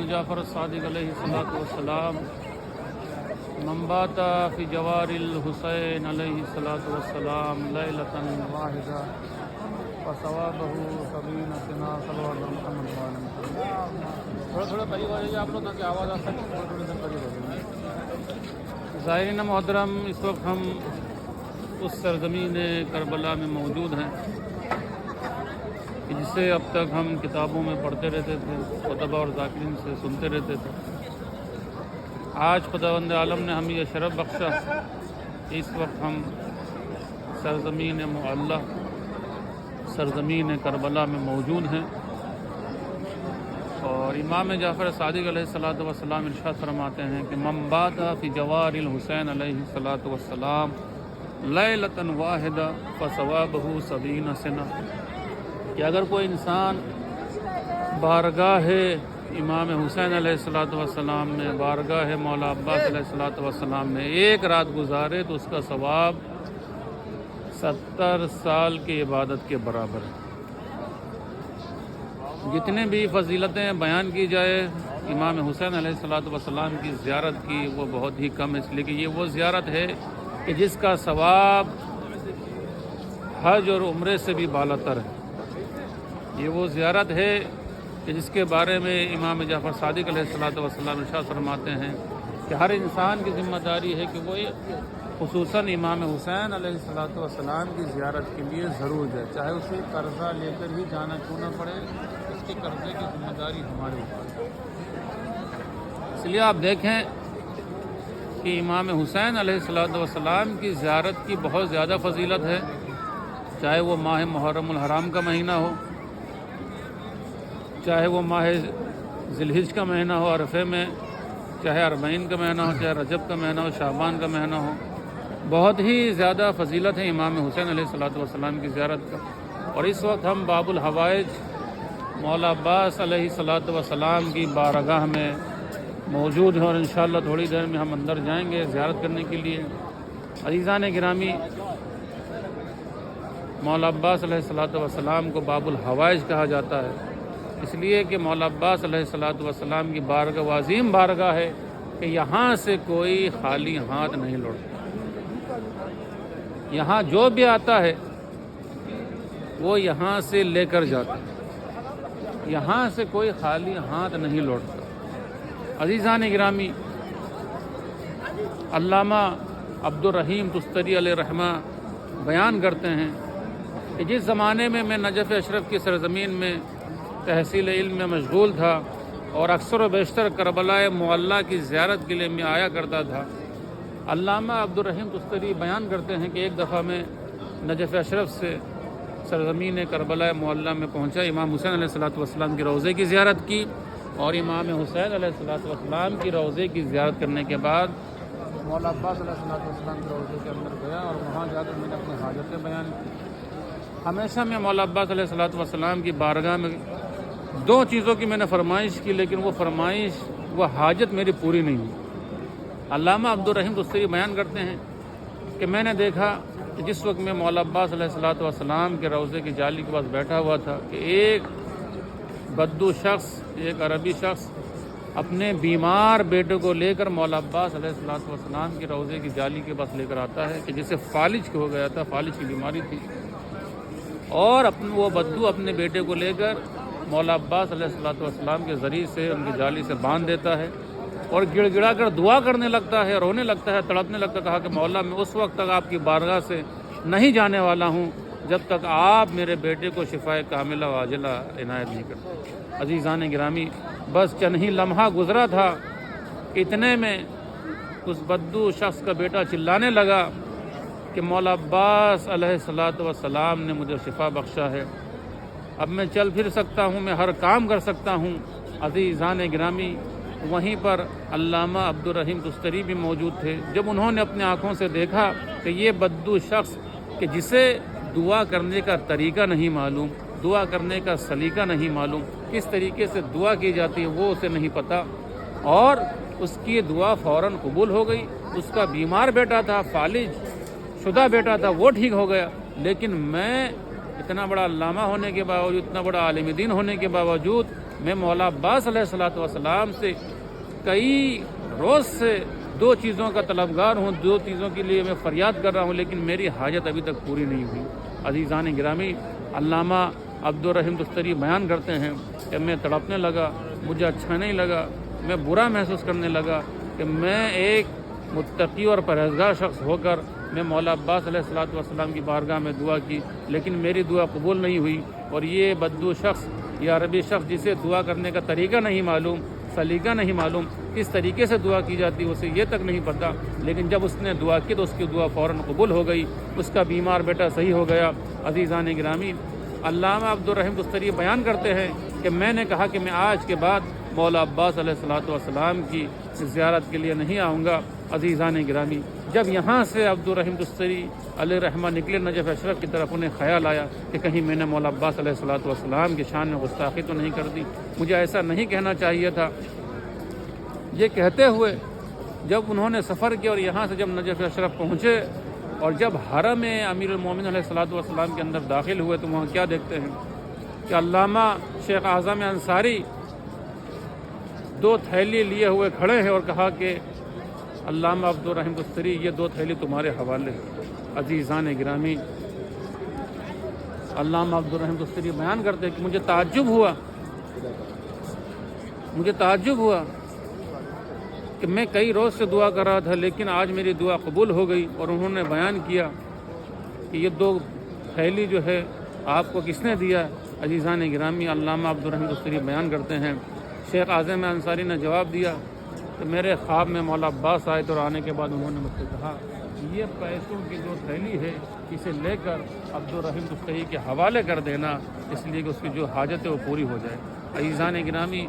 جعفر الصادق علیہ الصلوۃ والسلام من بات فی جوار الحسین علیہ الصلوۃ والسلام لیلۃ واحدہ فثوابہ 70 سنہ صلوات محمد وعلی تھوڑا قریب آ جائیے آپ لوگ تاکہ آواز آ سکے تھوڑے دیر قریب ہو جائیے. زائرین محترم، اس وقت ہم اس سرزمین کربلا میں موجود ہیں کہ جسے اب تک ہم کتابوں میں پڑھتے رہتے تھے، خطبہ اور ذاکرین سے سنتے رہتے تھے. آج خداوند عالم نے ہمیں یہ شرف بخشا کہ اس وقت ہم سرزمین معلی سرزمین کربلا میں موجود ہیں، اور امام جعفر صادق علیہ الصلوۃ والسلام ارشاد فرماتے ہیں کہ من بات فی جوار الحسین علیہ الصلوۃ والسلام لیلۃ واحدہ فثوابہ 70 سنہ، کہ اگر کوئی انسان بارگاہ امام حسین علیہ الصلوۃ والسلام میں، بارگاہ مولا عباس علیہ الصلوۃ والسلام میں ایک رات گزارے تو اس کا ثواب 70 سال کی عبادت کے برابر ہے. جتنے بھی فضیلتیں بیان کی جائے امام حسین علیہ الصلوۃ والسلام کی زیارت کی وہ بہت ہی کم ہے، اس لیے کہ یہ وہ زیارت ہے کہ جس کا ثواب حج اور عمرے سے بھی بالاتر ہے. یہ وہ زیارت ہے کہ جس کے بارے میں امام جعفر صادق علیہ الصلوۃ والسلام ارشاد فرماتے ہیں کہ ہر انسان کی ذمہ داری ہے کہ وہ خصوصاً امام حسین علیہ الصلوۃ والسلام کی زیارت کے لیے ضرور جائے، چاہے اسے قرضہ لے کر ہی جانا کیوں نہ پڑے، اس کے قرضے کی ذمہ داری ہمارے اوپر ہے. اس لیے آپ دیکھیں کہ امام حسین علیہ الصلوۃ والسلام کی زیارت کی بہت زیادہ فضیلت ہے، چاہے وہ ماہ محرم الحرام کا مہینہ ہو، چاہے وہ ماہ ذی الحجہ کا مہینہ ہو عرفے میں، چاہے اربعین کا مہینہ ہو، چاہے رجب کا مہینہ ہو، شعبان کا مہینہ ہو. بہت ہی زیادہ فضیلت ہے امام حسین علیہ الصلوۃ والسلام کی زیارت کا. اور اس وقت ہم باب الحوائج مولا عباس علیہ الصلوۃ والسلام کی بارگاہ میں موجود ہیں، اور انشاءاللہ تھوڑی دیر میں ہم اندر جائیں گے زیارت کرنے کے لیے. عزیزان گرامی، مولا عباس علیہ الصلوۃ والسلام کو باب الحوائج کہا جاتا ہے، اس لیے کہ مولا عباس علیہ الصلوۃ والسلام کی بارگاہ وہ عظیم بارگاہ ہے کہ یہاں سے کوئی خالی ہاتھ نہیں لوٹتا. یہاں جو بھی آتا ہے وہ یہاں سے لے کر جاتا ہے، یہاں سے کوئی خالی ہاتھ نہیں لوٹتا. عزیزان گرامی، علامہ عبدالرحیم تستری علیہ رحمہ بیان کرتے ہیں کہ جس زمانے میں میں نجف اشرف کی سرزمین میں تحصیل علم میں مشغول تھا اور اکثر و بیشتر کربلا معلی کی زیارت کے لیے میں آیا کرتا تھا، علامہ عبدالرحیم تستری بیان کرتے ہیں کہ ایک دفعہ میں نجف اشرف سے سرزمین کربلا معلی میں پہنچا، امام حسین علیہ الصلوۃ والسلام کی روضے کی زیارت کی، اور امام حسین علیہ الصلوۃ والسلام کی روضے کی زیارت کرنے کے بعد مولا عباس علیہ الصلوۃ والسلام کے روضے کے اندر گیا اور وہاں جا کر میں نے اپنی حاجتیں بیان کی. ہمیشہ میں مولا عباس علیہ الصلوۃ والسلام کی بارگاہ میں 2 چیزوں کی میں نے فرمائش کی، لیکن وہ فرمائش وہ حاجت میری پوری نہیں ہوئی. علامہ عبدالرحیم تستری بیان کرتے ہیں کہ میں نے دیکھا کہ جس وقت میں مولا عباس علیہ الصلوۃ والسلام کے روضے کی جالی کے پاس بیٹھا ہوا تھا کہ ایک بدو شخص، ایک عربی شخص اپنے بیمار بیٹے کو لے کر مولا عباس علیہ الصلوۃ والسلام کے روضے کی جالی کے پاس لے کر آتا ہے کہ جسے فالج ہو گیا تھا، فالج کی بیماری تھی، اور وہ بدو اپنے بیٹے کو لے کر مولا عباس علیہ الصلوۃ والسلام کے ذریعے سے ان کی جالی سے باندھ دیتا ہے اور گڑ گڑا کر دعا کرنے لگتا ہے، رونے لگتا ہے، تڑپنے لگتا ہے. کہا کہ مولا میں اس وقت تک آپ کی بارگاہ سے نہیں جانے والا ہوں جب تک آپ میرے بیٹے کو شفائے کاملہ و عاجلہ عنایت نہیں کرتے. عزیزان گرامی، بس چند ہی لمحہ گزرا تھا، اتنے میں اس بدو شخص کا بیٹا چلانے لگا کہ مولا عباس علیہ الصلوۃ والسلام نے مجھے شفا بخشا ہے، اب میں چل پھر سکتا ہوں، میں ہر کام کر سکتا ہوں. عزیزان گرامی، وہیں پر علامہ عبدالرحیم تستری بھی موجود تھے. جب انہوں نے اپنی آنکھوں سے دیکھا کہ یہ بدو شخص کہ جسے دعا کرنے کا طریقہ نہیں معلوم، دعا کرنے کا سلیقہ نہیں معلوم، کس طریقے سے دعا کی جاتی ہے وہ اسے نہیں پتہ، اور اس کی دعا فوراً قبول ہو گئی. اس کا بیمار بیٹا تھا، فالج شدہ بیٹا تھا، وہ ٹھیک ہو گیا. لیکن میں اتنا بڑا علامہ ہونے کے باوجود، اتنا بڑا عالم دین ہونے کے باوجود میں مولا عباس علیہ السلام سے کئی روز سے دو چیزوں کا طلبگار ہوں، دو چیزوں کے لیے میں فریاد کر رہا ہوں، لیکن میری حاجت ابھی تک پوری نہیں ہوئی۔ عزیزان گرامی، علامہ عبدالرحیم تستری بیان کرتے ہیں کہ میں تڑپنے لگا، مجھے اچھا نہیں لگا، میں برا محسوس کرنے لگا کہ میں ایک متقی اور پرہیزگار شخص ہو کر میں مولا عباس علیہ السلام کی بارگاہ میں دعا کی، لیکن میری دعا قبول نہیں ہوئی، اور یہ بدو شخص یا عربی شخص جسے دعا کرنے کا طریقہ نہیں معلوم، سلیقہ نہیں معلوم، کس طریقے سے دعا کی جاتی ہے اسے یہ تک نہیں پتہ، لیکن جب اس نے دعا کی تو اس کی دعا فوراً قبول ہو گئی، اس کا بیمار بیٹا صحیح ہو گیا۔ عزیزان گرامی، علامہ عبدالرحیم تستری بیان کرتے ہیں کہ میں نے کہا کہ میں آج کے بعد مولا عباس علیہ السلام کی زیارت کے لیے نہیں آؤں گا۔ عزیزان گرامی، جب یہاں سے عبدالرحیم تستری علیہ رحمہ نکلے نجف اشرف کی طرف، انہیں خیال آیا کہ کہیں میں نے مولا عباس علیہ السلام کی شان میں گستاخی تو نہیں کر دی، مجھے ایسا نہیں کہنا چاہیے تھا۔ یہ کہتے ہوئے جب انہوں نے سفر کیا اور یہاں سے جب نجف اشرف پہنچے اور جب حرم امیر المومنین علیہ السلام کے اندر داخل ہوئے تو وہاں کیا دیکھتے ہیں کہ علامہ شیخ اعظم انصاری دو تھیلی لیے ہوئے کھڑے ہیں اور کہا کہ علامہ عبدالرحیم تستری یہ دو تھیلی تمہارے حوالے۔ عزیزان گرامی، علامہ عبدالرحیم تستری بیان کرتے ہیں کہ مجھے تعجب ہوا کہ میں کئی روز سے دعا کر رہا تھا، لیکن آج میری دعا قبول ہو گئی، اور انہوں نے بیان کیا کہ یہ دو تھیلی جو ہے آپ کو کس نے دیا؟ عزیزان گرامی، علامہ عبدالرحیم تستری بیان کرتے ہیں شیخ اعظم انصاری نے جواب دیا کہ میرے خواب میں مولا عباس آئے تو آنے کے بعد انہوں نے مجھ سے کہا یہ پیسوں کی جو تھیلی ہے اسے لے کر عبدالرحیم تستری کے حوالے کر دینا، اس لیے کہ اس کی جو حاجت ہے وہ پوری ہو جائے۔ عزیزان گرامی،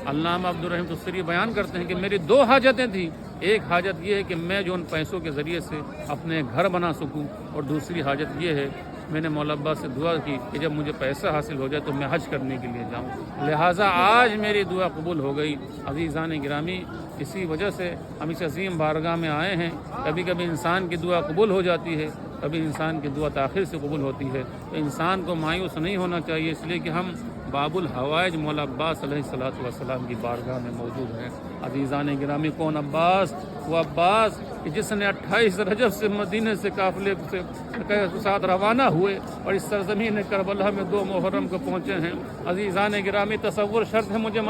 علامہ عبدالرحیم تستری بیان کرتے ہیں کہ میری دو حاجتیں تھیں، ایک حاجت یہ ہے کہ میں جو ان پیسوں کے ذریعے سے اپنے گھر بنا سکوں، اور دوسری حاجت یہ ہے میں نے مولا عباس سے دعا کی کہ جب مجھے پیسہ حاصل ہو جائے تو میں حج کرنے کے لیے جاؤں، لہٰذا آج میری دعا قبول ہو گئی۔ عزیزان گرامی، اسی وجہ سے ہم اس عظیم بارگاہ میں آئے ہیں۔ کبھی کبھی انسان کی دعا قبول ہو جاتی ہے، کبھی انسان کی دعا تاخیر سے قبول ہوتی ہے، تو انسان کو مایوس نہیں ہونا چاہیے، اس لیے کہ ہم باب الحوائج مولا عباس علیہ السلام کی بارگاہ میں موجود ہیں۔ عزیزان گرامی، کون عباس؟ وہ عباس کہ جس نے 28 رجب سے مدینے سے قافلے کے ساتھ روانہ ہوئے اور اس سرزمین کربلا میں 2 محرم کو پہنچے ہیں۔ عزیزان گرامی، تصور شرط ہے مجھے